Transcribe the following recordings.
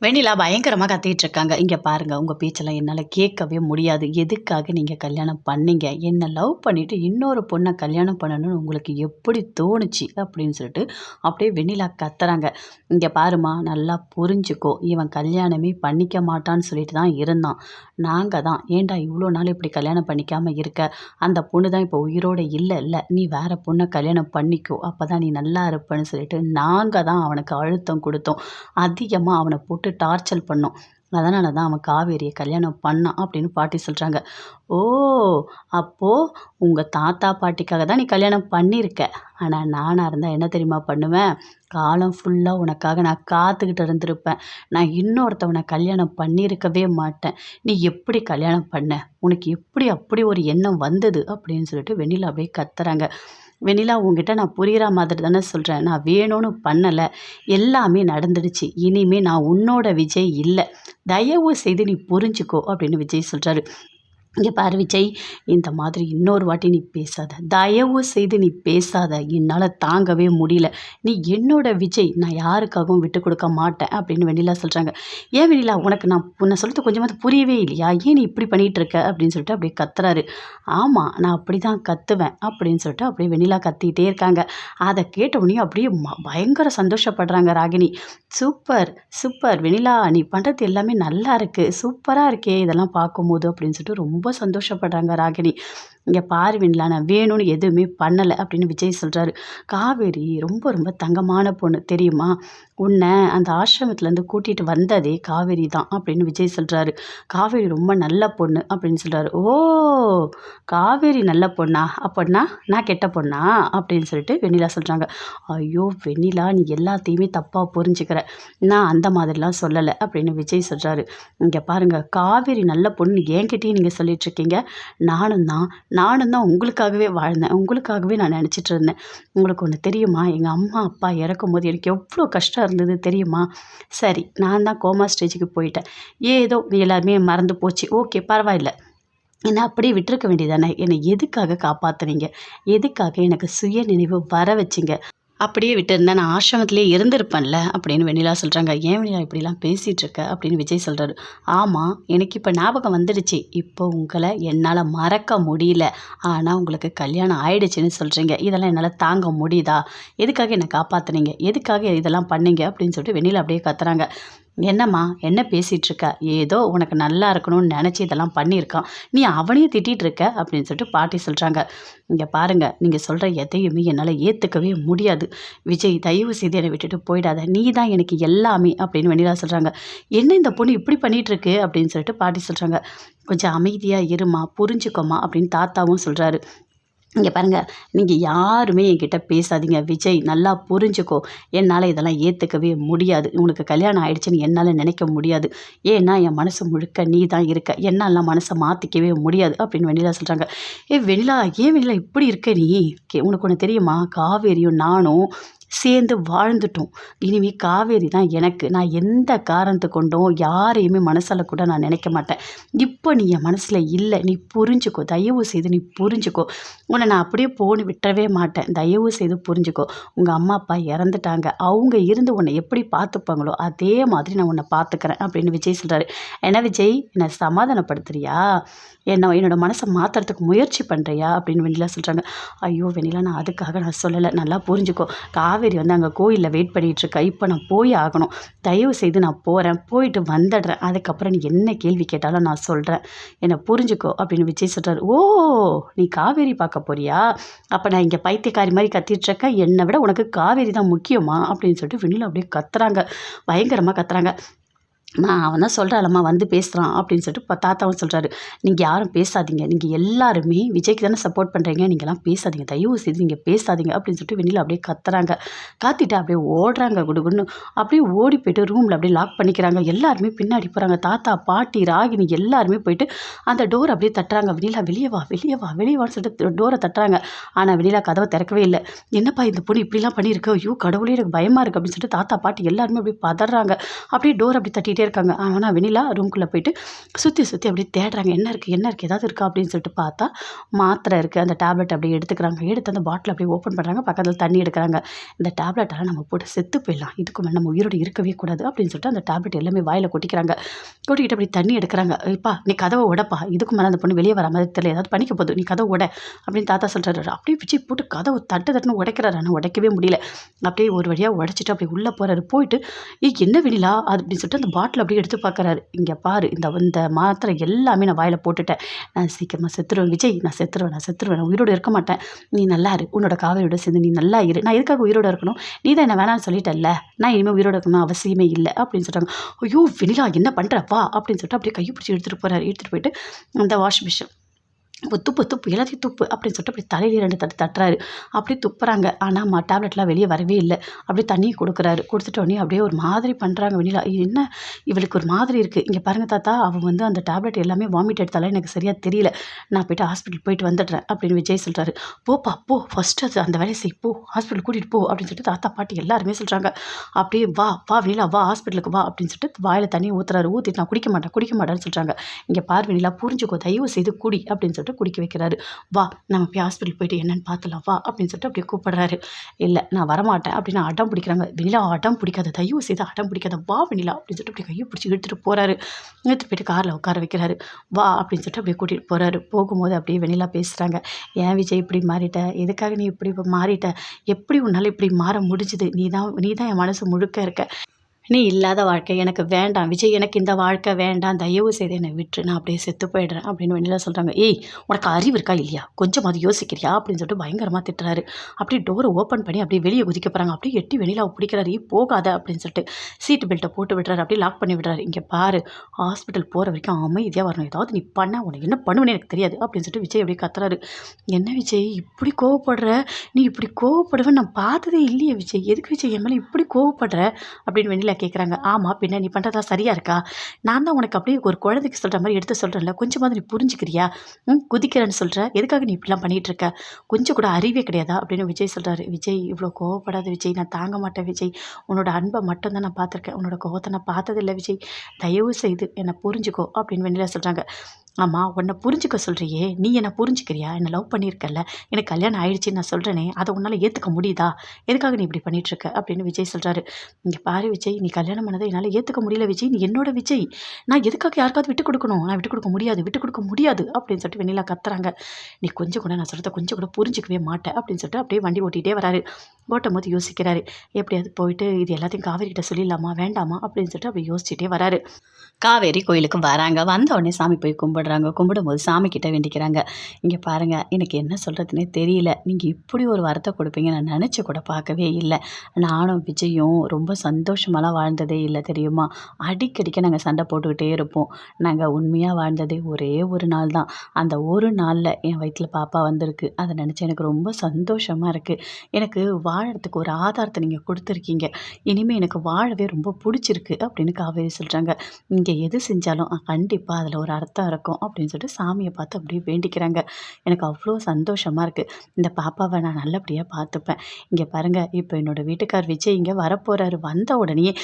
வெண்ணிலா பயங்கரமா கத்திட்டு இருக்காங்க. "இங்க பாருங்க, உங்க பேச்செல்லாம் என்னால கேட்கவே முடியாது. எதுக்காக நீங்க கல்யாணம் பண்ணீங்க? என்ன லவ் பண்ணிட்டு இன்னொரு பொண்ண கல்யாணம் பண்ணணும்னு உங்களுக்கு எப்படி தோணுச்சு?" அப்படின்னு சொல்லிட்டு அப்படியே வெண்ணிலா கத்துறாங்க. "இங்க பாரும்மா, நல்லா புரிஞ்சுக்கோ. இவன் கல்யாணமே பண்ணிக்க மாட்டான்னு சொல்லிட்டு தான் இருந்தான். நாங்க தான், ஏன்டா இவ்வளோ நாள் இப்படி கல்யாணம் பண்ணிக்காம இருக்க? அந்த பொண்ணு தான் இப்போ உயிரோட இல்ல. நீ வேற பொண்ண கல்யாணம் பண்ணிக்கோ. அப்பதான் நீ நல்லா இருப்பன்னு சொல்லிட்டு நாங்க தான் அவனுக்கு அழுத்தம் குடுத்தோம். அதிகமா அவன போட்டு டார்ச்சர் பண்ணோம். அதனால தான் அவன் காவேரிய கல்யாணம் பண்ணான்." அப்படின்னு பாட்டி சொல்றாங்க. "ஓ! அப்போ உங்க தாத்தா, பாட்டிக்காக தான் நீ கல்யாணம் பண்ணியிருக்க. ஆனா நானா இருந்தா என்ன தெரியுமா பண்ணுவேன்? காலம் ஃபுல்லா உனக்காக நான் காத்துக்கிட்டு இருந்திருப்பேன். நான் இன்னொருத்தவன கல்யாணம் பண்ணியிருக்கவே மாட்டேன். நீ எப்படி கல்யாணம் பண்ண? உனக்கு எப்படி அப்படி ஒரு எண்ணம் வந்தது?" அப்படின்னு சொல்லிட்டு வெண்ணிலா அப்படியே கத்துறாங்க. "வெண்ணிலா, உன்கிட்ட நான் புரியிற மாதிரி தானே சொல்றேன். நான் வேணும்னு பண்ணல. எல்லாமே நடந்துடுச்சு. இனிமே நான் உன்னோட விஜய் இல்ல. தயவு செய்து நீ புரிஞ்சுக்கோ." அப்படின்னு விஜய் சொல்றாரு. "இங்க பாரு விஜய், இந்த மாதிரி இன்னொரு வாட்டி நீ பேசாத. தயவு செய்து நீ பேசாத. என்னால தாங்கவே முடியல. நீ என்னோட விஜய். நான் யாருக்காகவும் விட்டுக் கொடுக்க மாட்டேன்." அப்படின்னு வெண்ணிலா சொல்றாங்க. "ஏன் வெண்ணிலா, உனக்கு நான் உன்னை சொல்றது கொஞ்சமாவது புரியவே இல்லையா? ஏன் நீ இப்படி பண்ணிட்டு இருக்க?" அப்படின்னு சொல்லிட்டு அப்படியே கத்துறாரு. "ஆமா, நான் அப்படிதான் கத்துவேன்." அப்படின்னு சொல்லிட்டு அப்படியே வெண்ணிலா கத்திட்டே இருக்காங்க. அதை கேட்ட உடனே அப்படியே பயங்கர சந்தோஷப்படுறாங்க ராகினி. "சூப்பர், சூப்பர் வெண்ணிலா, நீ பண்றது எல்லாமே நல்லா இருக்கு. சூப்பரா இருக்கே இதெல்லாம் பார்க்கும்போது." அப்படின்னு சொல்லிட்டு ரொம்ப சந்தோஷப்படுறாங்க ராகினி. "இங்க பாரு வெண்ணிலா, நான் வேணும்னு எதுவுமே பண்ணல." அப்படின்னு விஜய் சொல்றாரு. "காவேரி ரொம்ப ரொம்ப தங்கமான பொண்ணு தெரியுமா? உன்னை அந்த ஆசிரமத்துலேருந்து கூட்டிட்டு வந்ததே காவேரி தான்." அப்படின்னு விஜய் சொல்றாரு. "காவேரி ரொம்ப நல்ல பொண்ணு." அப்படின்னு சொல்றாரு. "ஓ! காவேரி நல்ல பொண்ணா? அப்பன்னா நான் கெட்ட பொண்ணா?" அப்படின்னு சொல்லிட்டு வெண்ணிலா சொல்றாங்க. "ஐயோ வெண்ணிலா, நீ எல்லாத்தையுமே தப்பா புரிஞ்சுக்கிற. நான் அந்த மாதிரிலாம் சொல்லலை." அப்படின்னு விஜய் சொல்றாரு. "இங்க பாருங்க, காவேரி நல்ல பொண்ணு என்கிட்டயே நீங்க சொல்லிட்டு இருக்கீங்க. நானும் தான் உங்களுக்காகவே வாழ்ந்தேன். உங்களுக்காகவே நான் நினச்சிட்டு இருந்தேன். உங்களுக்கு ஒன்று தெரியுமா? எங்கள் அம்மா அப்பா இறக்கும்போது எனக்கு எவ்வளோ கஷ்டம் இருந்தது தெரியுமா? சரி, நான் தான் கோமா ஸ்டேஜுக்கு போயிட்டேன். ஏதோ எல்லாருமே மறந்து போச்சு. ஓகே, பரவாயில்ல. என்ன அப்படியே விட்டுருக்க வேண்டியதானே? என்னை எதுக்காக காப்பாத்துனீங்க? எதுக்காக எனக்கு சுய நினைவு வர வச்சீங்க? அப்படியே விட்டிருந்தா நான் ஆசிரமத்திலேயே இருந்திருப்பேன்ல." அப்படின்னு வெண்ணிலா சொல்றாங்க. "ஏன் வெண்ணிலா இப்படிலாம் பேசிட்டு இருக்க?" அப்படின்னு விஜய் சொல்றாரு. "ஆமா, எனக்கு இப்போ ஞாபகம் வந்துடுச்சு. இப்போ உங்களை என்னால் மறக்க முடியல. ஆனால் உங்களுக்கு கல்யாணம் ஆயிடுச்சுன்னு சொல்கிறீங்க. இதெல்லாம் என்னால் தாங்க முடியுதா? எதுக்காக என்னை காப்பாத்துனீங்க? எதுக்காக இதெல்லாம் பண்ணீங்க?" அப்படின்னு சொல்லிட்டு வெண்ணிலா அப்படியே கத்துறாங்க. "என்னம்மா, என்ன பேசிகிட்டு இருக்க? ஏதோ உனக்கு நல்லா இருக்கணும்னு நினச்சி இதெல்லாம் பண்ணியிருக்கான். நீ அவனையும் திட்டிகிட்டு இருக்க." அப்படின்னு சொல்லிட்டு பாட்டி சொல்கிறாங்க. "இங்கே பாருங்க, நீங்கள் சொல்கிற எதையுமே என்னால் ஏற்றுக்கவே முடியாது. விஜய், தயவு செய்து என்னை விட்டுட்டு போயிடாத. நீ தான் எனக்கு எல்லாமே." அப்படின்னு வெண்ணிலா சொல்கிறாங்க. "என்ன இந்த பொண்ணு இப்படி பண்ணிகிட்டு இருக்கு?" அப்படின்னு சொல்லிட்டு பாட்டி சொல்கிறாங்க. "கொஞ்சம் அமைதியாக இருமா, புரிஞ்சுக்கோமா." அப்படின்னு தாத்தாவும் சொல்கிறாரு. "இங்க பாருங்க, நீங்க யாருமே என்கிட்ட பேசாதீங்க. விஜய், நல்லா புரிஞ்சுக்கோ. என்னால இதெல்லாம் ஏத்துக்கவே முடியாது. உனக்கு கல்யாணம் ஆயிடுச்சுன்னு என்னால நினைக்க முடியாது. ஏன்னா என் மனசு முழுக்க நீ தான் இருக்க. என்னாலாம் மனச மாத்திக்கவே முடியாது." அப்படின்னு வெண்ணிலா சொல்றாங்க. வெண்ணிலா, ஏன் வெண்ணிலா இப்படி இருக்க நீ? உனக்கு ஒண்ணு தெரியுமா? காவேரியும் நானும் சேர்ந்து வாழ்ந்துட்டோம். இனிமே காவேரி தான் எனக்கு. நான் எந்த காரணத்த கொண்டும் யாரையுமே மனசால கூட நான் நினைக்க மாட்டேன். இப்போ நீ என் மனசுல இல்ல. நீ புரிஞ்சுக்கோ. தயவு செய்து நீ புரிஞ்சுக்கோ. உன்னை நான் அப்படியே போன்னு விட்டுறவே மாட்டேன். தயவு செய்து புரிஞ்சுக்கோ. உங்க அம்மா, அப்பா இறந்துட்டாங்க. அவங்க இருந்து உன்னை எப்படி பார்த்துப்பாங்களோ, அதே மாதிரி நான் உன்னை பார்த்துக்கிறேன்." அப்படின்னு விஜய் சொல்றாரு. "என்ன விஜய், என்னை சமாதானப்படுத்துறியா? என்னோட மனசை மாத்துறதுக்கு முயற்சி பண்றியா?" அப்படின்னு வெண்ணிலா சொல்றாங்க. "ஐயோ வெண்ணிலா, நான் அதுக்காக நான் சொல்லலை. நல்லா புரிஞ்சுக்கோ. காவேரி வந்து அங்கே கோயிலில் வெயிட் பண்ணிட்டு இருக்கா. இப்போ நான் போய் ஆகணும். தயவு செய்து நான் போகிறேன். போயிட்டு வந்துடுறேன். அதுக்கப்புறம் நீ என்ன கேள்வி கேட்டாலும் நான் சொல்கிறேன். என்னை புரிஞ்சுக்கோ." அப்படின்னு விஜய் சொல்றாரு. "ஓ! நீ காவேரி பார்க்க போறியா? அப்போ நான் இங்கே பைத்தியக்காரி மாதிரி கத்திட்டு இருக்கேன். என்னை விட உனக்கு காவேரி தான் முக்கியமா?" அப்படின்னு சொல்லிட்டு வெண்ணிலா அப்படியே கத்துறாங்க. பயங்கரமாக கத்துறாங்க. அவன் தான் சொல்கிறாளம்மா, வந்து பேசுகிறான்." அப்படின்னு சொல்லிட்டு இப்போ தாத்தாவும் சொல்கிறாரு. "நீங்கள் யாரும் பேசாதீங்க. நீங்கள் எல்லாருமே விஜய்க்கு தானே சப்போர்ட் பண்ணுறீங்க. நீங்கள்லாம் பேசாதீங்க. தயவு செய்து நீங்கள் பேசாதீங்க." அப்படின்னு சொல்லிட்டு வெண்ணிலா அப்படியே கத்துறாங்க. கத்திட்டு அப்படியே ஓடுறாங்க குடுகுடுன்னு. அப்படியே ஓடி போயிட்டு ரூமில் அப்படியே லாக் பண்ணிக்கிறாங்க. எல்லாருமே பின்னாடி போகிறாங்க. தாத்தா, பாட்டி, ராகினி எல்லாருமே போயிட்டு அந்த டோர் அப்படியே தட்டுறாங்க. "வெண்ணிலா, வெளியே வா, வெளியே வா, வெளியே வான்னு" சொல்லிட்டு டோரை தட்டுறாங்க. ஆனால் வெண்ணிலா கதவை திறக்கவே இல்லை. "என்னப்பா இந்த பொண்ணு இப்படிலாம் பண்ணியிருக்கு? ஐயோ கடவுளே, எனக்கு பயமாக இருக்குது." அப்படின்னு சொல்லிட்டு தாத்தா, பாட்டி எல்லாருமே அப்படியே பதறாங்க. அப்படியே டோர் அப்படி தட்டிட்டே தேடிட்டே இருக்காங்க. ஆனால் வெண்ணிலா ரூம்குள்ளே போயிட்டு சுற்றி சுற்றி அப்படியே தேடுறாங்க. என்ன இருக்குது ஏதாவது இருக்கா அப்படின்னு சொல்லிட்டு பார்த்தா மாத்திரை இருக்குது. அந்த டேப்லெட் அப்படியே எடுத்துக்கிறாங்க. எடுத்து அந்த பாட்டில் அப்படியே ஓப்பன் பண்ணுறாங்க. பக்கத்தில் தண்ணி எடுக்கிறாங்க. இந்த டேப்லெட்டெல்லாம் நம்ம போட்டு செத்து போயிடலாம், இதுக்கு மேலே நம்ம உயிரோடு இருக்கவே கூடாது அப்படின்னு சொல்லிட்டு அந்த டேப்லெட் எல்லாமே வாயில் கொட்டிக்கிறாங்க. கொட்டிக்கிட்டு அப்படி தண்ணி எடுக்கிறாங்க. இப்பா நீ கதவை உடப்பா, இதுக்கு மேலே அந்த பொண்ணு வெளியே வர மாதிரி தெரியல, ஏதாவது பண்ணிக்க போகுது, நீ கதவை உட அப்படின்னு தாத்தா சொல்கிறாரு. அப்படியே விஜய் போட்டு கதவை தட்டுன்னு உடைக்கிறாரு. ஆனால் உடைக்கவே முடியல. அப்படியே ஒரு வழியாக உடைச்சிட்டு அப்படி உள்ளே போகிறாரு. போயிட்டு என்ன வெண்ணிலா அது அப்படின்னு சொல்லிட்டு அந்த பாட்டில் அப்படியே எடுத்து பார்க்குறாரு. இங்கே பாரு, இந்த மாத்திரை எல்லாமே நான் வாயில் போட்டுட்டேன், நான் சீக்கிரமாக செத்துருவேன் விஜய், நான் செத்துருவேன், நான் உயிரோடு இருக்க மாட்டேன், நீ நல்லா இரு, உன்னோட காவேரியோட சேர்ந்து நீ நல்லா இரு, நான் எதுக்காக உயிரோடு இருக்கணும், நீ தான் என்ன வேணாம்னு சொல்லிட்டல்ல, நான் இனிமேல் உயிரோடு இருக்கணும் அவசியமே இல்லை அப்படின்னு சொல்கிறாங்க. ஐயோ வெண்ணிலா என்ன பண்ணுறப்பா அப்படின்னு சொல்லிட்டு அப்படியே கையை பிடிச்சி எடுத்துகிட்டு போகிறாரு. எடுத்துகிட்டு போயிட்டு அந்த வாஷ் மிஷின் துப்பு எல்லாத்தையும் துப்பு அப்படின்னு சொல்லிட்டு அப்படி தலையில 2 தட்டு தட்டுறாரு. அப்படியே துப்புறாங்க. ஆனால் டேப்லெட்லாம் வெளியே வரவே இல்லை. அப்படியே தண்ணியை கொடுக்குறாரு. கொடுத்துட்டோடனே அப்படியே ஒரு மாதிரி பண்ணுறாங்க வெண்ணிலா. என்ன இவளுக்கு ஒரு மாதிரி இருக்குது, இங்கே பாருங்கள் தாத்தா, அவள் வந்து அந்த டேப்லெட் எல்லாமே வாமிட் எடுத்தாலும் எனக்கு சரியாக தெரியல, நான் போய்ட்டு ஹாஸ்பிட்டல் போயிட்டு வந்துடுறேன் அப்படின்னு விஜய் சொல்கிறாரு. போப்பா போ, ஃபஸ்ட்டு அது அந்த வேலையை செய், போ ஹாஸ்பிட்டல் கூட்டிகிட்டு போ அப்படின்னு சொல்லிட்டு தாத்தா பாட்டி எல்லாருமே சொல்கிறாங்க. அப்படியே வா வெண்ணிலா வா ஹாஸ்பிட்டலுக்கு வா அப்படின்னு சொல்லிட்டு வாயில் தண்ணியை ஊற்றுறாரு. ஊற்றிட்டு நான் குடிக்க மாட்டேன்னு சொல்கிறாங்க. இங்கே பாரு வெண்ணிலா, புரிஞ்சுக்கோ, தயவு செய்து குடி அப்படின்னு சொல்லிட்டு குடிக்க வைக்கிறாரு. வா நம்ம போய் ஹாஸ்பிட்டல் போயிட்டு என்னன்னு பார்த்துலாம் வா அப்படின்னு சொல்லிட்டு அப்படியே கூப்பிடுறாரு. இல்லை நான் வரமாட்டேன் அப்படின்னு அடம் பிடிக்கிறாங்க. வெண்ணிலா அடம் பிடிக்காத, தயவு செய்து அடம் பிடிக்காத, வா வெண்ணிலா அப்படின்னு சொல்லிட்டு அப்படி கையை பிடிச்சி எடுத்துகிட்டு போகிறாரு. எடுத்துகிட்டு போயிட்டு காரில் உட்கார வைக்கிறாரு. வா அப்படின்னு சொல்லிட்டு அப்படியே கூட்டிகிட்டு போகிறாரு. போகும்போது அப்படியே வெண்ணிலா பேசுகிறாங்க. ஏன் விஜய் இப்படி மாறிட்ட, எதுக்காக நீ இப்படி மாறிட்ட, எப்படி உன்னால் இப்படி மாற முடிஞ்சுது, நீ தான் என் மனசு முழுக்க இருக்க, நீ இல்லாத வாழ்க்கை எனக்கு வேண்டாம் விஜய், எனக்கு இந்த வாழ்க்கை வேண்டாம், தயவு செய்து என்னை விட்டுரு, நான் அப்படியே செத்து போயிடுறேன் அப்படின்னு வெண்ணிலா சொல்கிறாங்க. ஏய் உனக்கு அறிவு இருக்கா இல்லையா, கொஞ்சம் அது யோசிக்கிறியா அப்படின்னு சொல்லிட்டு பயங்கரமாக திட்டுறாரு. அப்படியே டோரை ஓப்பன் பண்ணி அப்படியே வெளியே குதிக்க போகிறாங்க. அப்படியே எட்டி வெண்ணிலாவை பிடிக்கிறாரு. போகாத அப்படின்னு சொல்லிட்டு சீட்டு பெல்ட்டை போட்டு விடுறாரு. அப்படியே லாக் பண்ணி விடுறாரு. இங்கே பாரு, ஹாஸ்பிட்டல் போகிற வரைக்கும் அமைதியாக வரணும், ஏதாவது நீ பண்ண உனக்கு என்ன பண்ணுவேன்னு எனக்கு தெரியாது அப்படின்னு சொல்லிட்டு விஜய் அப்படியே கத்துறாரு. என்ன விஜய் இப்படி கோவப்படுற, நீ இப்படி கோவப்படுவேன்னு நான் பார்த்ததே இல்லையே விஜய், எதுக்கு விஜய் என் மேலே இப்படி கோவப்படுற அப்படின்னு வெண்ணிலா கேட்குறாங்க. ஆமாம் பின்ன நீ பண்ணுறதா சரியாக இருக்கா, நான் தான் உனக்கு அப்படியே ஒரு குழந்தைக்கு சொல்கிற மாதிரி எடுத்து சொல்கிறேன்ல, கொஞ்சமாவது நீ புரிஞ்சுக்கிறியா, குதிக்கிறேன்னு சொல்கிற, எதுக்காக நீ இப்படிலாம் பண்ணிகிட்டு இருக்க, கொஞ்சம் கூட அறிவே கிடையாதா அப்படின்னு விஜய் சொல்கிறாரு. விஜய் இவ்வளோ கோவப்படாத விஜய், நான் தாங்க மாட்டேன் விஜய், உன்னோட அன்பை மட்டும்தான் நான் பார்த்துருக்கேன், உன்னோட கோவத்தை நான் பார்த்ததில்லை விஜய், தயவு செய்து என்னை புரிஞ்சுக்கோ அப்படின்னு வெண்ணிலா சொல்கிறாங்க. ஆமாம் உன்னை புரிஞ்சுக்க சொல்கிறியே, நீ என்னை புரிஞ்சுக்கிறியா, என்னை லவ் பண்ணியிருக்கல, எனக்கு கல்யாணம் ஆயிடுச்சுன்னு நான் சொல்கிறேனே, அதை உன்னால் ஏற்றுக்க முடியுதா, எதுக்காக நீ இப்படி பண்ணிகிட்ருக்க அப்படின்னு விஜய் சொல்கிறாரு. இங்கே பாரு விஜய், நீ கல்யாணம் பண்ணதை என்னால் ஏற்றுக்க முடியல விஜய், நீ என்னோட விஜய், நான் எதுக்காக யாருக்காவது விட்டு கொடுக்கணும், நான் விட்டு கொடுக்க முடியாது அப்படின்னு சொல்லிட்டு வெண்ணிலா கத்துறாங்க. நீ கொஞ்சம் கூட நான் சொல்கிறத கொஞ்சம் கூட புரிஞ்சிக்கவே மாட்டேன் அப்படின்னு சொல்லிட்டு அப்படியே வண்டி ஓட்டிகிட்டே வராரு. ஓட்டும் போது யோசிக்கிறாரு, எப்படியாவது போயிட்டு இது எல்லாத்தையும் காவேரி கிட்ட சொல்லிடலாமா வேண்டாமா அப்படின்னு சொல்லிட்டு அப்படி யோசிச்சுட்டே வராரு. காவேரி கோயிலுக்கு வராங்க. வந்த உடனே சாமி போய் கும்பிடுறாங்க. கும்பிடும்போது சாமி கிட்ட வேண்டிக்கிறாங்க. இங்கே பாருங்கள், எனக்கு என்ன சொல்கிறதுனே தெரியல, நீங்கள் இப்படி ஒரு வரத்தை கொடுப்பீங்க நான் நினச்சி கூட பார்க்கவே இல்லை, நானும் விஜயும் ரொம்ப சந்தோஷமாலாம் வாழ்ந்ததே இல்லை தெரியுமா, அடிக்கடிக்க நாங்கள் சண்டை போட்டுக்கிட்டே இருப்போம், நாங்கள் உண்மையாக வாழ்ந்ததே ஒரே ஒரு நாள் தான், அந்த ஒரு நாளில் என் வயிற்றில் பாப்பா வந்திருக்கு, அதை நினச்சி எனக்கு ரொம்ப சந்தோஷமாக இருக்குது, எனக்கு வாழறதுக்கு ஒரு ஆதாரத்தை நீங்கள் கொடுத்துருக்கீங்க, இனிமேல் எனக்கு வாழவே ரொம்ப பிடிச்சிருக்கு அப்படின்னு காவேரி சொல்கிறாங்க. இங்கே எது செஞ்சாலும் கண்டிப்பாக அதில் ஒரு அர்த்தம் இருக்கும் அப்படின்னு சொல்லிட்டு சாமியை பார்த்து அப்படியே வேண்டிக்கிறாங்க. எனக்கு அவ்வளோ சந்தோஷமாக இருக்குது, இந்த பாப்பாவை நான் நல்லபடியாக பார்த்துப்பேன். இங்கே பாருங்கள், இப்போ என்னோடய வீட்டுக்கார் விஜய் இங்கே வரப்போகிறாரு, வந்த உடனே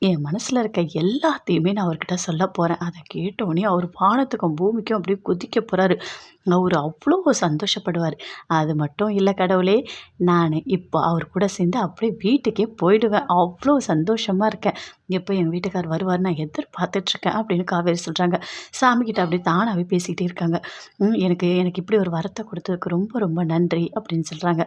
என் மனசில் இருக்க எல்லாத்தையுமே நான் அவர்கிட்ட சொல்ல போகிறேன், அதை கேட்டோடனே அவர் வானத்துக்கும் பூமிக்கும் அப்படியே குதிக்க போகிறாரு, அவர் அவ்வளோ சந்தோஷப்படுவார். அது மட்டும் இல்லை கடவுளே, நான் இப்போ அவர் கூட சேர்ந்து அப்படியே வீட்டுக்கே போயிடுவேன், அவ்வளோ சந்தோஷமாக இருக்கேன், எப்போ என் வீட்டுக்கார் வருவார் நான் எதிர்பார்த்துட்ருக்கேன் அப்படின்னு காவேரி சொல்கிறாங்க. சாமிக்கிட்ட அப்படியே தானாகவே பேசிக்கிட்டே இருக்காங்க. எனக்கு இப்படி ஒரு வரத்தை கொடுத்ததுக்கு ரொம்ப ரொம்ப நன்றி அப்படின்னு சொல்கிறாங்க.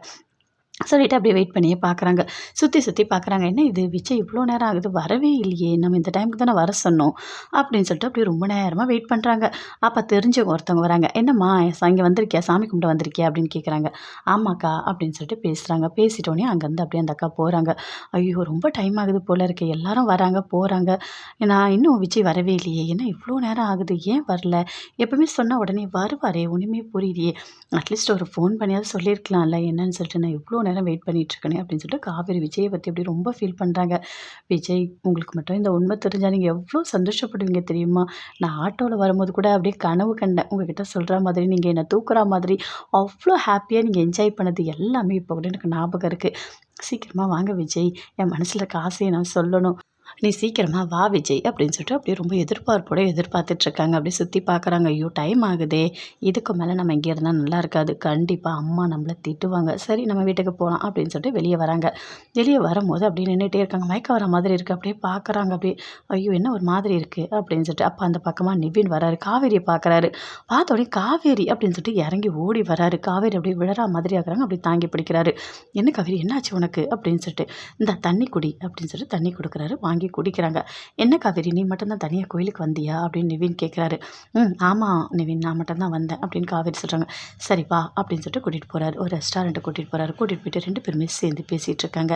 சொல்லிட்டு அப்படியே வெயிட் பண்ணியே பார்க்குறாங்க. சுற்றி பார்க்குறாங்க. என்ன இது விஜய் இவ்வளோ நேரம் ஆகுது வரவே இல்லையே, நம்ம இந்த டைமுக்கு தானே வர சொன்னோம் அப்படின்னு சொல்லிட்டு அப்படியே ரொம்ப நேரமாக வெயிட் பண்ணுறாங்க. அப்போ தெரிஞ்சவங்க ஒருத்தவங்க வராங்க. என்னம்மா இங்கே வந்திருக்கியா, சாமி கும்பிட்டு வந்திருக்கியா அப்படின்னு கேட்குறாங்க. ஆமாக்கா அப்படின்னு சொல்லிட்டு பேசுகிறாங்க. பேசிட்டோன்னே அங்கேருந்து அப்படியே அந்த அக்கா போகிறாங்க. ஐயோ ரொம்ப டைம் ஆகுது போல் இருக்குது, எல்லாரும் வராங்க போகிறாங்க, நான் இன்னும் விஜய் வரவே இல்லையே, என்ன இவ்வளோ நேரம் ஆகுது, ஏன் வரல, எப்பவுமே சொன்னால் உடனே வருவாரே, ஒன்றுமே புரியலையே, அட்லீஸ்ட் ஒரு ஃபோன் பண்ணியாவது சொல்லியிருக்கலாம்ல, என்னன்னு சொல்லிட்டு நான் இவ்வளோ நேரம் வெயிட் பண்ணிகிட்ருக்கேனே அப்படின்னு சொல்லிட்டு காவேரி விஜயை பற்றி அப்படி ரொம்ப ஃபீல் பண்ணுறாங்க. விஜய் உங்களுக்கு மட்டும் இந்த உண்மை தெரிஞ்சால் நீங்கள் எவ்வளோ சந்தோஷப்படுவீங்க தெரியுமா, நான் ஆட்டோவில் வரும்போது கூட அப்படியே கனவு கண்டேன், உங்ககிட்ட சொல்கிற மாதிரி நீங்கள் என்னை தூக்குற மாதிரி, அவ்வளோ ஹாப்பியாக நீங்கள் என்ஜாய் பண்ணது எல்லாமே இப்போ கூட எனக்கு ஞாபகம் இருக்குது, சீக்கிரமாக வாங்க விஜய், என் மனசில் இருக்க ஆசையை நான் சொல்லணும், நீ சீக்கிரமா வா விஜய் அப்படின்னு சொல்லிட்டு அப்படியே ரொம்ப எதிர்பார்ப்போட எதிர்பார்த்துட்ருக்காங்க. அப்படியே சுற்றி பார்க்குறாங்க. ஐயோ டைம் ஆகுதே, இதுக்கு மேலே நம்ம இங்கே இருந்தால் நல்லா இருக்காது, கண்டிப்பாக அம்மா நம்மளை திட்டுவாங்க, சரி நம்ம வீட்டுக்கு போகலாம் அப்படின்னு சொல்லிட்டு வெளியே வராங்க. வெளியே வரும்போது அப்படியே நின்றுட்டே இருக்காங்க. மயக்கம் வர மாதிரி இருக்குது. அப்படியே பார்க்குறாங்க. அப்படியே ஐயோ என்ன ஒரு மாதிரி இருக்குது அப்படின்னு சொல்லிட்டு அப்போ அந்த பக்கமாக நிவின் வராரு. காவேரியை பார்க்குறாரு. பார்த்தோடனே காவேரி அப்படின்னு சொல்லிட்டு இறங்கி ஓடி வராரு. காவேரி அப்படியே விழறா மாதிரி ஆக்குறாங்க. அப்படியே தாங்கி பிடிக்கிறாரு. என்ன காவேரி என்னாச்சு உனக்கு அப்படின்னு சொல்லிட்டு, இந்த தண்ணி குடி அப்படின்னு சொல்லிட்டு தண்ணி கொடுக்குறாரு. வாங்கி குடிக்கிறாங்க. என்ன காவேரி நீ மட்டும்தான் தனியாக கோயிலுக்கு வந்தியா அப்படின்னு நிவின் கேட்குறாரு. ஆமாம் நிவின் நான் மட்டும்தான் வந்தேன் அப்படின்னு காவேரி சொல்கிறாங்க. சரி வா அப்படின்னு சொல்லிட்டு கூட்டிகிட்டு போகிறாரு. ஒரு ரெஸ்டாரண்ட்டை கூட்டிகிட்டு போகிறாரு. கூட்டிகிட்டு போயிட்டு 2 பேருமே சேர்ந்து பேசிகிட்டு இருக்காங்க.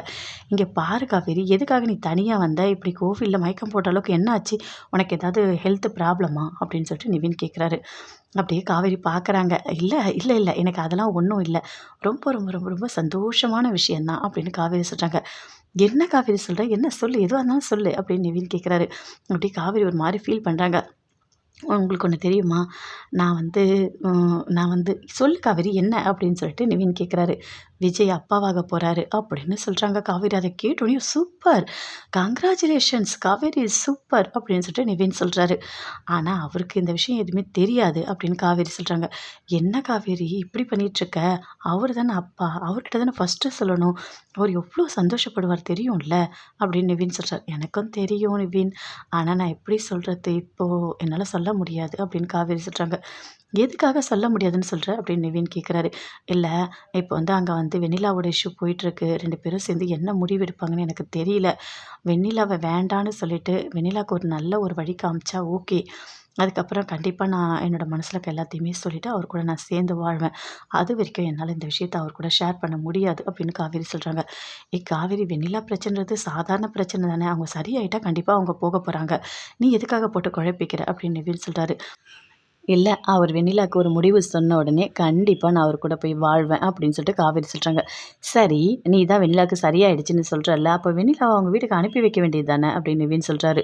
இங்கே பாரு காவேரி, எதுக்காக நீ தனியாக வந்த, இப்படி கோவிலில் மயக்கம் போட்ட அளவுக்கு என்ன ஆச்சு, உனக்கு ஏதாவது ஹெல்த் ப்ராப்ளமா அப்படின்னு சொல்லிட்டு நிவின் கேட்குறாரு. அப்படியே காவேரி பார்க்குறாங்க. இல்லை இல்லை இல்லை எனக்கு அதெல்லாம் ஒன்றும் இல்லை, ரொம்ப ரொம்ப ரொம்ப ரொம்ப சந்தோஷமான விஷயந்தான் அப்படின்னு காவேரி சொல்கிறாங்க. என்ன காவேரி சொல்கிற, என்ன சொல்லு, எதுவாக இருந்தாலும் சொல்லு அப்படின்னு நிவின் கேட்குறாரு. அப்படியே காவேரி ஒரு மாதிரி ஃபீல் பண்ணுறாங்க. உங்களுக்கு ஒன்று தெரியுமா, நான் வந்து சொல்லு காவேரி என்ன அப்படின்னு சொல்லிட்டு நிவின் கேட்குறாரு. விஜய் அப்பாவாக போகிறாரு அப்படின்னு சொல்கிறாங்க. காவேரி அதை கேட்டோடனே சூப்பர், கங்க்ராச்சுலேஷன்ஸ் காவேரி சூப்பர் அப்படின்னு சொல்லிட்டு நிவின் சொல்கிறாரு. ஆனால் அவருக்கு இந்த விஷயம் எதுவுமே தெரியாது அப்படின்னு காவேரி சொல்கிறாங்க. என்ன காவேரி இப்படி பண்ணிகிட்ருக்க, அவர் தானே அப்பா, அவர்கிட்ட தானே ஃபஸ்ட்டு சொல்லணும், அவர் எவ்வளோ சந்தோஷப்படுவார் தெரியும்ல அப்படின்னு நிவின் சொல்கிறார். எனக்கும் தெரியும் நிவின், ஆனால் நான் எப்படி சொல்கிறது, இப்போது என்னால் சொல்ல முடியாது அப்படின்னு காவேரி சொல்கிறாங்க. எதுக்காக சொல்ல முடியாதுன்னு சொல்கிற அப்படின்னு நிவின் கேட்குறாரு. இல்லை இப்போ வந்து அங்கே வந்து வெண்ணிலாவோட இஷ்யூ போயிட்டுருக்கு, 2 பேரும் சேர்ந்து என்ன முடிவு எடுப்பாங்கன்னு எனக்கு தெரியல. வெண்ணிலாவை வேண்டான்னு சொல்லிட்டு வெண்ணிலாவுக்கு ஒரு நல்ல ஒரு வழி காமிச்சா ஓகே, அதுக்கப்புறம் கண்டிப்பாக நான் என்னோடய மனசில் இருக்க எல்லாத்தையுமே சொல்லிவிட்டு அவர் கூட நான் சேர்ந்து வாழ்வேன். அது வரைக்கும் என்னால் இந்த விஷயத்தை அவர் கூட ஷேர் பண்ண முடியாது அப்படின்னு காவேரி சொல்கிறாங்க. காவேரி வெண்ணிலா பிரச்சனைன்றது சாதாரண பிரச்சனை தானே, அவங்க சரியாயிட்டா கண்டிப்பாக அவங்க போக போகிறாங்க, நீ எதுக்காக போட்டு குழப்பிக்கிற அப்படின்னு நிவின் சொல்கிறாரு. இல்லை அவர் வெண்ணிலாவுக்கு ஒரு முடிவு சொன்ன உடனே கண்டிப்பாக நான் அவர் கூட போய் வாழ்வேன் அப்படின்னு சொல்லிட்டு காவேரி சொல்கிறாங்க. சரி நீ தான் வெண்ணிலாவுக்கு சரியாயிடுச்சுன்னு சொல்கிறல்ல, அப்போ வெண்ணிலாவை அவங்க வீட்டுக்கு அனுப்பி வைக்க வேண்டியது தானே அப்படின்னு நிவின் சொல்கிறாரு.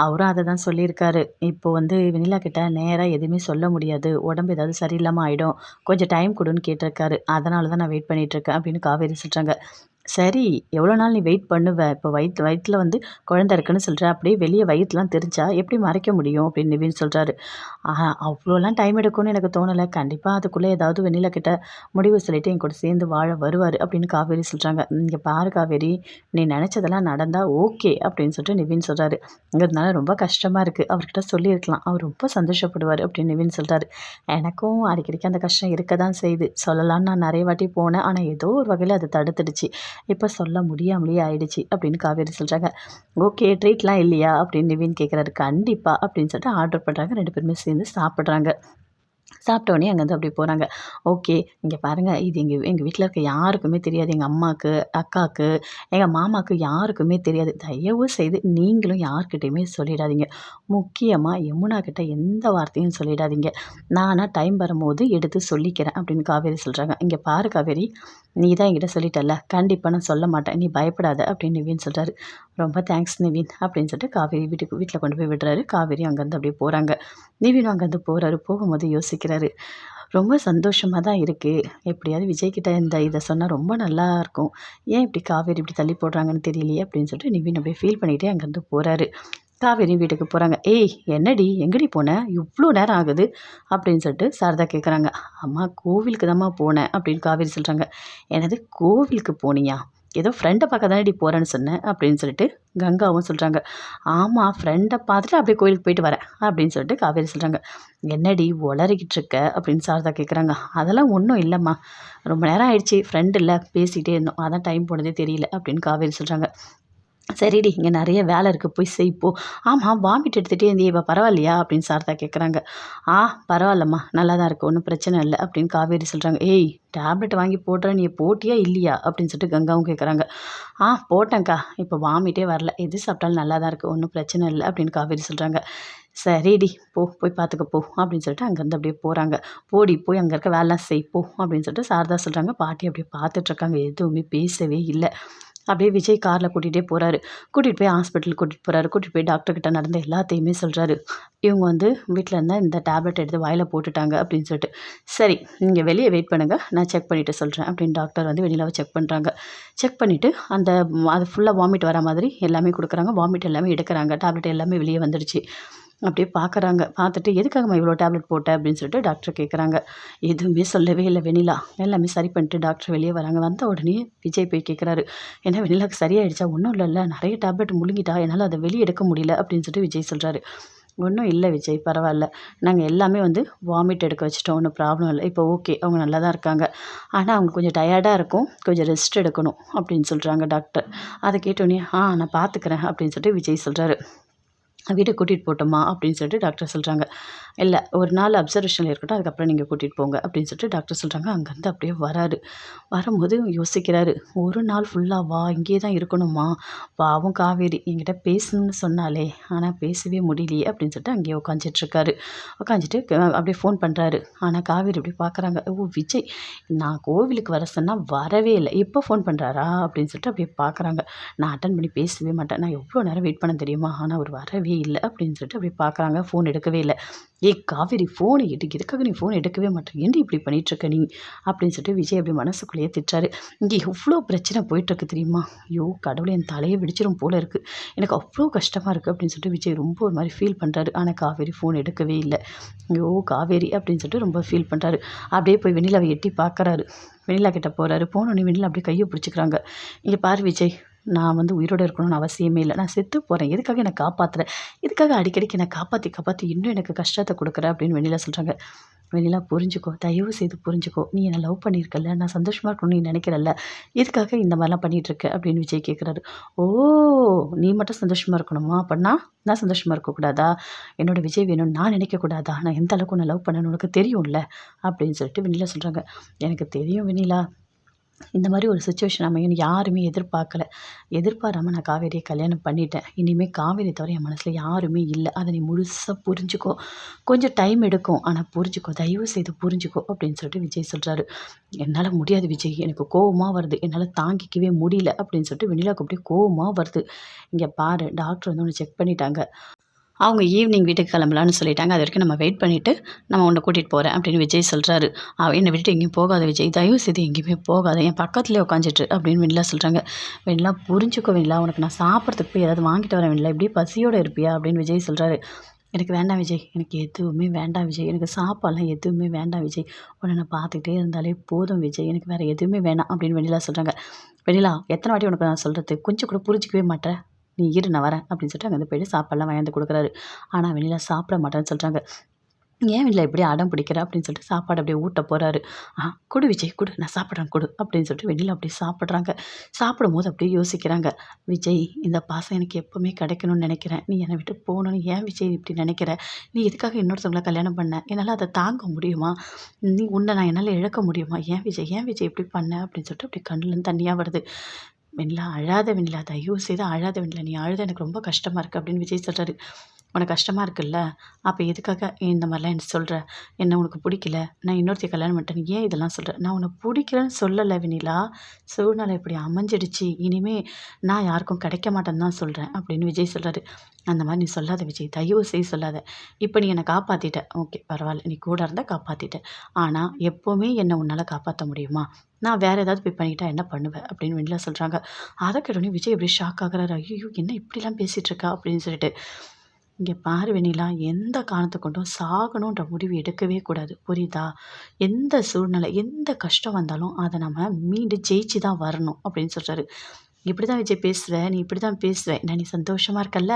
அவரும் அதை தான் சொல்லியிருக்காரு. இப்போ வந்து வெண்ணிலா கிட்ட நேராக எதுவுமே சொல்ல முடியாது, உடம்பு ஏதாவது சரியில்லாமல் ஆகிடும், கொஞ்சம் டைம் கொடுன்னு கேட்டிருக்காரு, அதனால தான் நான் வெயிட் பண்ணிகிட்ருக்கேன் அப்படின்னு காவேரி சொல்கிறாங்க. சரி எவ்வளோ நாள் நீ வெயிட் பண்ணுவ, இப்போ வயிற்றில் வந்து குழந்தை இருக்குன்னு சொல்கிற, அப்படியே வெளியே வயிற்றுலாம் தெரிஞ்சா எப்படி மறைக்க முடியும் அப்படின்னு நிவின் சொல்கிறாரு. அவ்வளோலாம் டைம் எடுக்கும்னு எனக்கு தோணலை, கண்டிப்பாக அதுக்குள்ளே ஏதாவது வெண்ணிலா கிட்ட முடிவு சொல்லிவிட்டு என் கூட சேர்ந்து வாழ வருவார் அப்படின்னு காவேரி சொல்கிறாங்க. இங்கே பாரு காவேரி, நீ நினச்சதெல்லாம் நடந்தால் ஓகே அப்படின்னு சொல்லிட்டு நிவின் சொல்கிறாரு. அதனால ரொம்ப கஷ்டமாக இருக்குது, அவர்கிட்ட சொல்லியிருக்கலாம், அவர் ரொம்ப சந்தோஷப்படுவார் அப்படின்னு நிவின் சொல்கிறாரு. எனக்கும் அடிக்கடிக்கு அந்த கஷ்டம் இருக்க தான் செய்யுது, சொல்லலான்னு நான் நிறைய வாட்டி போனேன், ஆனால் ஏதோ ஒரு வகையில் அது தடுத்துடுச்சு, இப்போ சொல்ல முடியாமலேயே ஆயிடுச்சு அப்படின்னு காவேரி சொல்கிறாங்க. ஓகே ட்ரீட்லாம் இல்லையா அப்படின்னு நிவின் கேட்குறாரு. கண்டிப்பாக அப்படின்னு சொல்லிட்டு ஆர்டர் பண்ணுறாங்க. 2 பேருமே சேர்ந்து சாப்பிட்றாங்க. சாப்பிட்டோன்னே அங்கேருந்து அப்படி போகிறாங்க. ஓகே இங்கே பாருங்கள், இது எங்கள் வீட்டில் இருக்க யாருக்குமே தெரியாது, எங்கள் அம்மாவுக்கு, அக்காவுக்கு, எங்கள் மாமாவுக்கு யாருக்குமே தெரியாது, தயவு செய்து நீங்களும் யார்கிட்டையுமே சொல்லிடாதீங்க, முக்கியமாக யமுனா கிட்ட எந்த வார்த்தையும் சொல்லிடாதீங்க, நானாக டைம் வரும்போது எடுத்து சொல்லிக்கிறேன் அப்படின்னு காவேரி சொல்கிறாங்க. இங்கே பாரு காவேரி, நீ தான் என்கிட்ட சொல்லிட்டல, கண்டிப்பாக நான் சொல்ல மாட்டேன், நீ பயப்படாத அப்படின்னு நிவின் சொல்கிறாரு. ரொம்ப தேங்க்ஸ் நிவின் அப்படின்னு சொல்லிட்டு காவேரி வீட்டில் கொண்டு போய் விடுறாரு. காவேரி அங்கேருந்து அப்படியே போகிறாங்க. நிவின் அங்கேருந்து போகிறாரு. போகும்போது யோசிக்கிறாரு, ரொம்ப சந்தோஷமாக தான் இருக்குது, எப்படியாவது விஜய்கிட்ட இதை சொன்னால் ரொம்ப நல்லாயிருக்கும், ஏன் இப்படி காவேரி இப்படி தள்ளி போடுறாங்கன்னு தெரியலையே அப்படின்னு சொல்லிட்டு நிவின் அப்படியே ஃபீல் பண்ணிகிட்டே அங்கேருந்து போகிறாரு. காவேரி வீட்டுக்கு போகிறாங்க. ஏய் என்னடி எங்கடி போனேன், இவ்வளோ நேரம் ஆகுது அப்படின்னு சொல்லிட்டு சாரதா கேட்குறாங்க. அம்மா கோவிலுக்கு தான்மா போனேன் அப்படின்னு காவேரி சொல்கிறாங்க. என்னது கோவிலுக்கு போனியா, ஏதோ ஃப்ரெண்டை பார்க்க தானடி போகிறேன்னு சொன்னேன் அப்படின்னு சொல்லிட்டு கங்காவும் சொல்கிறாங்க. ஆமாம் ஃப்ரெண்டை பார்த்துட்டு அப்படியே கோயிலுக்கு போயிட்டு வரேன் அப்படின்னு சொல்லிட்டு காவேரி சொல்கிறாங்க. என்னடி உளறிக்கிட்டு இருக்க அப்படின்னு சாரதா கேட்குறாங்க. அதெல்லாம் ஒன்றும் இல்லைம்மா, ரொம்ப நேரம் ஆயிடுச்சு, ஃப்ரெண்டு இல்லை பேசிகிட்டே இருந்தோம், அதான் டைம் போனதே தெரியல அப்படின்னு காவேரி சொல்கிறாங்க. சரிடி இங்கே நிறைய வேலை இருக்குது போய் செய்ப்போ. ஆமாம் வாமிட் எடுத்துகிட்டே இருந்தியே, இப்போ பரவாயில்லையா அப்படின்னு சாரதா கேட்குறாங்க. பரவாயில்லம்மா நல்லா தான் இருக்குது, ஒன்றும் பிரச்சனை இல்லை அப்படின்னு காவேரி சொல்கிறாங்க. ஏய் டேப்லெட் வாங்கி போடுற, நீ போட்டியா இல்லையா அப்படின்னு சொல்லிட்டு கங்காவும் கேட்குறாங்க. போட்டேன்க்கா, இப்போ வாமிட்டே வரல, எது சாப்பிட்டாலும் நல்லா தான் இருக்குது, ஒன்றும் பிரச்சனை இல்லை அப்படின்னு காவேரி சொல்கிறாங்க. சரிடி போய் பார்த்துக்க போ அப்படின்னு சொல்லிட்டு அங்கேருந்து அப்படியே போகிறாங்க. போடி போய் அங்கே இருக்க வேலைலாம் செய்ப்போ அப்படின்னு சொல்லிட்டு சாரதா சொல்கிறாங்க. பாட்டி அப்படியே பார்த்துட்ருக்காங்க, எதுவுமே பேசவே இல்லை. அப்படியே விஜய் காரில் கூட்டிகிட்டே போகிறாரு. கூட்டிகிட்டு போய் ஹாஸ்பிட்டல் கூட்டிகிட்டு போகிறாரு. கூட்டிகிட்டு போய் டாக்டர்கிட்ட நடந்த எல்லாத்தையுமே சொல்கிறாரு. இவங்க வந்து வீட்டில் இருந்த இந்த டேப்லெட் எடுத்து வாயில் போட்டுட்டாங்க அப்படின்னு சொல்லிட்டு. சரி, நீங்கள் வெளியே வெயிட் பண்ணுங்கள், நான் செக் பண்ணிவிட்டு சொல்கிறேன் அப்படின்னு டாக்டர் வந்து வெண்ணிலாவை செக் பண்ணுறாங்க. செக் பண்ணிவிட்டு அது ஃபுல்லாக வாமிட் வர மாதிரி எல்லாமே கொடுக்குறாங்க. வாமிட் எல்லாமே எடுக்கிறாங்க. டேப்லெட் எல்லாமே வெளியே வந்துடுச்சு. அப்படியே பார்க்குறாங்க. பார்த்துட்டு எதுக்காகம்மா இவ்வளோ டேப்லெட் போட்ட அப்படின்னு சொல்லிட்டு டாக்டர் கேட்குறாங்க. எதுவுமே சொல்லவே இல்லை வெண்ணிலா. எல்லாமே சரி பண்ணிட்டு டாக்டர் வெளியே வராங்க. வந்த உடனே விஜய் போய் கேட்குறாரு, என்ன வெண்ணிலாக்கு சரியாயிடுச்சா? ஒன்றும் இல்லைல்ல, நிறைய டேப்லெட் முழுங்கிட்டா, என்னால் அதை வெளியே எடுக்க முடியல அப்படின்னு சொல்லிட்டு விஜய் சொல்கிறாரு. ஒன்றும் இல்லை விஜய், பரவாயில்ல. நாங்கள் எல்லாமே வந்து வாமிட் எடுக்க வச்சுட்டோம். ஒன்றும் ப்ராப்ளம் இல்லை. இப்போ ஓகே, அவங்க நல்லா தான் இருக்காங்க. ஆனால் அவங்க கொஞ்சம் டயர்டாக இருக்கும், கொஞ்சம் ரெஸ்ட் எடுக்கணும் அப்படின்னு சொல்கிறாங்க டாக்டர். அதை கேட்டோடனே நான் பார்த்துக்கிறேன் அப்படின்னு சொல்லிட்டு விஜய் சொல்கிறாரு. வீட்டுக்கு கூட்டிகிட்டு போட்டோமா அப்படின்னு சொல்லிட்டு டாக்டர் சொல்கிறாங்க. இல்லை, ஒரு நாள் அப்சர்வேஷனில் இருக்கட்டும், அதுக்கப்புறம் நீங்கள் கூட்டிகிட்டு போங்க அப்படின்னு சொல்லிட்டு டாக்டர் சொல்கிறாங்க. அங்கேருந்து அப்படியே வராரு. வரும்போது யோசிக்கிறாரு, ஒரு நாள் ஃபுல்லாவா இங்கேயே தான் இருக்கணுமா? பாவம் காவேரி என்கிட்ட பேசணும்னு சொன்னாலே, ஆனால் பேசவே முடியலையே அப்படின்னு சொல்லிட்டு அங்கேயே உட்காந்துட்ருக்காரு. உட்காந்துட்டு அப்படியே ஃபோன் பண்ணுறாரு. ஆனால் காவேரி இப்படி பார்க்குறாங்க. ஓ விஜய், நான் கோவிலுக்கு வர சொன்னால் வரவே இல்லை, இப்போ ஃபோன் பண்ணுறாரா அப்படின்னு சொல்லிட்டு அப்படியே பார்க்குறாங்க. நான் அட்டன் பண்ணி பேசவே மாட்டேன், நான் எவ்வளோ நேரம் வெயிட் பண்ண தெரியுமா, ஆனால் அவர் வரவே இல்லை அப்படின்னு சொல்லிட்டு அப்படி பார்க்குறாங்க. ஃபோன் எடுக்கவே இல்லை. ஏய் காவேரி, ஃபோனை எதுக்காக நீ ஃபோன் எடுக்கவே மாட்டேன், ஏன்டி இப்படி பண்ணிகிட்ருக்க நீ அப்படின்னு சொல்லிட்டு விஜய் அப்படி மனசுக்குள்ளேயே திட்டுறாரு. இங்கே எவ்வளோ பிரச்சனை போயிட்டுருக்கு தெரியுமா? ஐயோ கடவுளே, என் தலையை வெடிச்சிடும் போல இருக்குது, எனக்கு அவ்வளோ கஷ்டமாக இருக்குது அப்படின்னு சொல்லிட்டு விஜய் ரொம்ப ஒரு மாதிரி ஃபீல் பண்ணுறாரு. ஆனால் காவேரி ஃபோன் எடுக்கவே இல்லை. ஐயோ காவேரி அப்படின்னு சொல்லிட்டு ரொம்ப ஃபீல் பண்ணுறாரு. அப்படியே போய் வெண்ணிலாவை எட்டி பார்க்குறாரு. வெண்ணிலா கிட்ட போகிறாரு. போனோடனே வெண்ணிலா அப்படியே கையை பிடிச்சிக்கிறாங்க. இங்கே பாரு விஜய், நான் வந்து உயிரோடு இருக்கணும்னு அவசியமே இல்லை, நான் செத்து போகிறேன், எதுக்காக என்னை காப்பாற்றுறேன், இதுக்காக அடிக்கடிக்கு என்னை காப்பாற்றி இன்னும் எனக்கு கஷ்டத்தை கொடுக்குற அப்படின்னு வெண்ணிலா சொல்கிறாங்க. வெண்ணிலா புரிஞ்சுக்கோ, தயவு செய்து புரிஞ்சுக்கோ, நீ என்னை லவ் பண்ணியிருக்கல, நான் சந்தோஷமாக இருக்கணும்னு நீ நினைக்கிறல்ல, எதுக்காக இந்த மாதிரிலாம் பண்ணிகிட்ருக்க அப்படின்னு விஜய் கேட்குறாரு. ஓ, நீ மட்டும் சந்தோஷமாக இருக்கணுமா? அப்படின்னா நான் சந்தோஷமாக இருக்கக்கூடாதா? என்னோடய விஜய் வேணும்னு நான் நினைக்கக்கூடாதா? நான் எந்த அளவுக்கு உன்னை லவ் பண்ணணும்னு உனக்கு தெரியும்ல அப்படின்னு சொல்லிட்டு வெண்ணிலா சொல்கிறாங்க. எனக்கு தெரியும் வெண்ணிலா, இந்த மாதிரி ஒரு சுச்சுவேஷன் அமையும்னு யாருமே எதிர்பாராமல் நான் காவேரியை கல்யாணம் பண்ணிட்டேன். இனிமேல் காவேரி தவிர என் மனசில் யாருமே இல்லை. அதை நீ முழுசாக புரிஞ்சுக்கோ. கொஞ்சம் டைம் எடுக்கும், ஆனால் புரிஞ்சுக்கோ, தயவு செய்து புரிஞ்சுக்கோ அப்படின்னு சொல்லிட்டு விஜய் சொல்கிறாரு. என்னால் முடியாது விஜய், எனக்கு கோவமாக வருது, என்னால் தாங்கிக்கவே முடியல அப்படின்னு சொல்லிட்டு வெண்ணிலாவுக்கு அப்படியே கோவமாக வருது. இங்கே பாரு, டாக்டர் வந்து ஒன்று செக் பண்ணிட்டாங்க, அவங்க ஈவினிங் வீட்டுக்கு கிளம்பலான்னு சொல்லிட்டாங்க. அது வரைக்கும் நம்ம வெயிட் பண்ணிவிட்டு நம்ம உன்னை கூட்டிகிட்டு போகிறேன் அப்படின்னு விஜய் சொல்கிறாரு. என்னை விட்டுட்டு எங்கேயும் போகாத விஜய், தயவு செய்து எங்கேயுமே போகாத, என் பக்கத்துலேயே உட்காந்துட்டு அப்படின்னு வெண்ணிலா சொல்கிறாங்க. வெண்ணிலா புரிஞ்சுக்கோ வெண்ணிலா, உனக்கு நான் சாப்பிட்றதுக்கு போய் ஏதாவது வாங்கிட்டு வரேன் வெண்ணிலா, இப்படியே பசியோடு இருப்பியா அப்படின்னு விஜய் சொல்கிறாரு. எனக்கு வேண்டாம் விஜய், எனக்கு எதுவுமே வேண்டாம் விஜய், எனக்கு சாப்பாடெலாம் எதுவுமே வேண்டாம் விஜய், உன்னை நான் பார்த்துக்கிட்டே இருந்தாலே போதும் விஜய், எனக்கு வேறு எதுவுமே வேணாம் அப்படின்னு வெண்ணிலா சொல்கிறாங்க. வெண்ணிலா, எத்தனை வாட்டி உனக்கு நான் சொல்கிறது, கொஞ்சம் கூட புரிஞ்சிக்கவே மாட்டேன், நீ இரு நான் வரேன் அப்படின்னு சொல்லிட்டு அங்கேருந்து போய்ட்டு சாப்பாடெலாம் வாங்கி கொடுக்குறாரு. ஆனால் வெண்ணிலா சாப்பிட மாட்டேன்னு சொல்கிறாங்க. ஏன் வெண்ணிலா இப்படியே அடம் பிடிக்கிற அப்படின்னு சொல்லிட்டு சாப்பாடு அப்படியே ஊட்ட போகிறாரு. கொடு விஜய் கொடு, நான் சாப்பிட்றேன் கொடு அப்படின்னு சொல்லிட்டு வெண்ணிலா அப்படியே சாப்பிட்றாங்க. சாப்பிடும்போது அப்படியே யோசிக்கிறாங்க. விஜய், இந்த பாசம் எனக்கு எப்போவுமே கிடைக்கணும்னு நினைக்கிறேன், நீ என்னை விட்டு போகணுன்னு ஏன் விஜய் இப்படி நினைக்கிற? நீ எதுக்காக இன்னொருத்தவங்களை கல்யாணம் பண்ண? என்னால் அதை தாங்க முடியுமா? உன்னை நான் என்னால் இழக்க முடியுமா? ஏன் விஜய் இப்படி பண்ண அப்படின்னு சொல்லிட்டு அப்படி கண்ணுலேருந்து தண்ணியாக வருது. வெண்ணிலா அழாத வெண்ணிலா, தயவு செய்து அழாத வெண்ணிலா, நீ அழுத எனக்கு ரொம்ப கஷ்டமாக இருக்குது அப்படின்னு விஜய் சொல்கிறாரு. உனக்கு கஷ்டமாக இருக்குல்ல, அப்போ எதுக்காக இந்த மாதிரிலாம் என்ன சொல்கிற? என்ன உனக்கு பிடிக்கல, நான் இன்னொருத்தைய கல்யாணம் பண்ணிட்டேன், ஏன் இதெல்லாம் சொல்கிறேன்? நான் உன்னை பிடிக்கலன்னு சொல்லலை வெண்ணிலா, சூழ்நிலை இப்படி அமைஞ்சிடுச்சு, இனிமேல் நான் யாருக்கும் கிடைக்க மாட்டேன்னு தான் சொல்கிறேன் அப்படின்னு விஜய் சொல்கிறாரு. அந்த மாதிரி நீ சொல்லாத விஜய், தயவு செய்து சொல்லாத. இப்போ நீ என்னை காப்பாற்றிட்ட, ஓகே பரவாயில்ல, நீ கூட இருந்தால் காப்பாற்றிட்ட, ஆனால் எப்போவுமே என்னை உன்னால் காப்பாற்ற முடியுமா? நான் வேறு ஏதாவது போய் பண்ணிக்கிட்டா என்ன பண்ணுவேன் அப்படின்னு வெண்ணிலா சொல்கிறாங்க. அதை கேட்டோடனே விஜய் எப்படி ஷாக் ஆகுறாரு. ஐயோ, என்ன இப்படிலாம் பேசிகிட்டு இருக்கா அப்படின்னு சொல்லிட்டு. இங்கே பாரு வெண்ணிலா, எந்த காரணத்தை கொண்டும் சாகணுன்ற முடிவு எடுக்கவே கூடாது, புரியுதா? எந்த சூழ்நிலை, எந்த கஷ்டம் வந்தாலும் அதை நம்ம மீண்டும் ஜெயிச்சு தான் வரணும் அப்படின்னு சொல்கிறாரு. இப்படி தான் விஜய் பேசுவ, நீ இப்படி தான் பேசுவ, என்ன நீ சந்தோஷமாக இருக்கல்ல,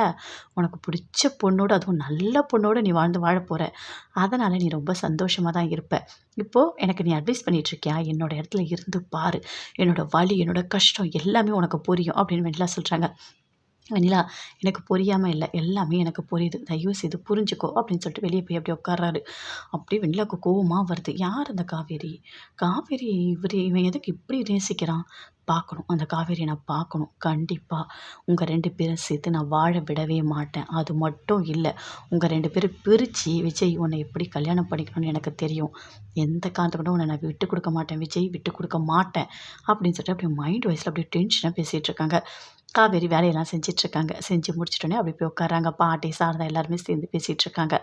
உனக்கு பிடிச்ச பொண்ணோடு, அதுவும் நல்ல பொண்ணோடு நீ வாழ போகிற, அதனால் நீ ரொம்ப சந்தோஷமாக தான் இருப்ப. இப்போது எனக்கு நீ அட்வைஸ் பண்ணிகிட்ருக்கியா? என்னோடய இடத்துல இருந்து பாரு, என்னோடய வலி, என்னோடய கஷ்டம் எல்லாமே உனக்கு புரியும் அப்படின்னு வெண்ணிலா சொல்கிறாங்க. வெண்ணிலா, எனக்கு புரியாம இல்ல. எல்லாமே எனக்கு புரியுது. தயவு செய்து புரிஞ்சுக்கோ அப்படின்னு சொல்லிட்டு வெளிய போய் அப்படியே உட்கார்றாரு. அப்படியே வெண்ணிலாவுக்கு கோவமா வருது. யார் அந்த காவேரி? காவேரி இவன் எதுக்கு இப்படி நேசிக்கிறான்? பார்க்கணும். அந்த காவேரியை நான் பார்க்கணும். கண்டிப்பா. உங்க 2 பேரும் சேர்த்து நான் வாழ விடவே மாட்டேன். அது மட்டும் இல்ல. உங்க 2 பேரும் பிரிச்சு விஜய் உன்னை எப்படி கல்யாணம் பண்ணிக்கணும்னு எனக்கு தெரியும். எந்த காரணத்த கொண்டும் உன்ன நான் விட்டுக் குடுக்க மாட்டேன் விஜய். விட்டுக் குடுக்க மாட்டேன். அப்படின்னு சொல்லிட்டு அப்படியே மைண்ட் வாய்ஸ்ல அப்படியே டென்ஷனா பேசிட்டு இருக்காங்க. காவேரி வேலையெல்லாம் செஞ்சுட்ருக்காங்க. செஞ்சு முடிச்சுட்டோனே அப்படி போய் உட்கார்றாங்க. பாட்டி, சாரதா எல்லாருமே சேர்ந்து பேசிட்டுருக்காங்க.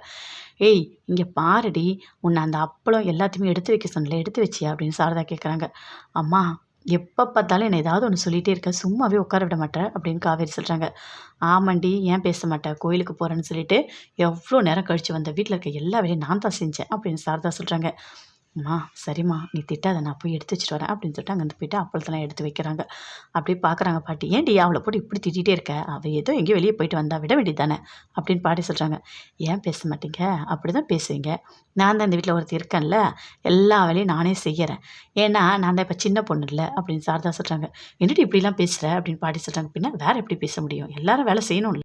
"ஏய் இங்க பாருடி, உன்ன அந்த அப்பளம் எல்லாத்தையுமே எடுத்து வைக்க சொன்னேன்ல, எடுத்து வச்சியா?" அப்படின்னு சாரதா கேட்குறாங்க. "அம்மா எப்ப பார்த்தாலும் என்ன ஏதாவது ஒண்ணு சொல்லிட்டே இருக்க. சும்மாவே உட்கார விட மாட்ற" அப்படின்னு காவேரி சொல்றாங்க. "ஆமாண்டி, ஏன் பேச மாட்ட? கோயிலுக்கு போறேன்னு சொல்லிட்டு எவ்ளோ நேரம் கழிச்சு வந்த. வீட்ல இருக்க எல்லா வேலையும் நான் தான் செஞ்சேன்" அப்படின்னு சாரதா சொல்றாங்க. "அம்மா சரிம்மா, நீ திட்டாத, நான் போய் எடுத்து வச்சுட்டு வரேன்" அப்படின்னு சொல்லிட்டு அங்கேருந்து போயிட்டு அப்பளத்தெல்லாம் எடுத்து வைக்கிறாங்க. அப்படியே பார்க்குறாங்க பாட்டி. "ஏன்டி அவள போட்டு இப்படி திட்டிகிட்டே இருக்க? அவ ஏதோ எங்கேயோ வெளிய போயிட்டு வந்தா, விட வேண்டியது தானே" அப்படின்னு பாட்டி சொல்றாங்க. "ஏன் பேச மாட்டீங்க? அப்படிதான் பேசுவீங்க. நான் தான் இந்த வீட்ல ஒருத்தி இருக்கேன்ல, எல்லா வேலையும் நானே செய்யறேன். ஏன்னா நான் தான் இப்ப சின்ன பொண்ணு இல்ல" அப்படின்னு சாரதா சொல்றாங்க. "என்னடி இப்படிலாம் பேசுற?" அப்படின்னு பாட்டி சொல்றாங்க. "பின்ன வேற எப்படி பேச முடியும்? எல்லாரும் வேலை செய்யணும்ல."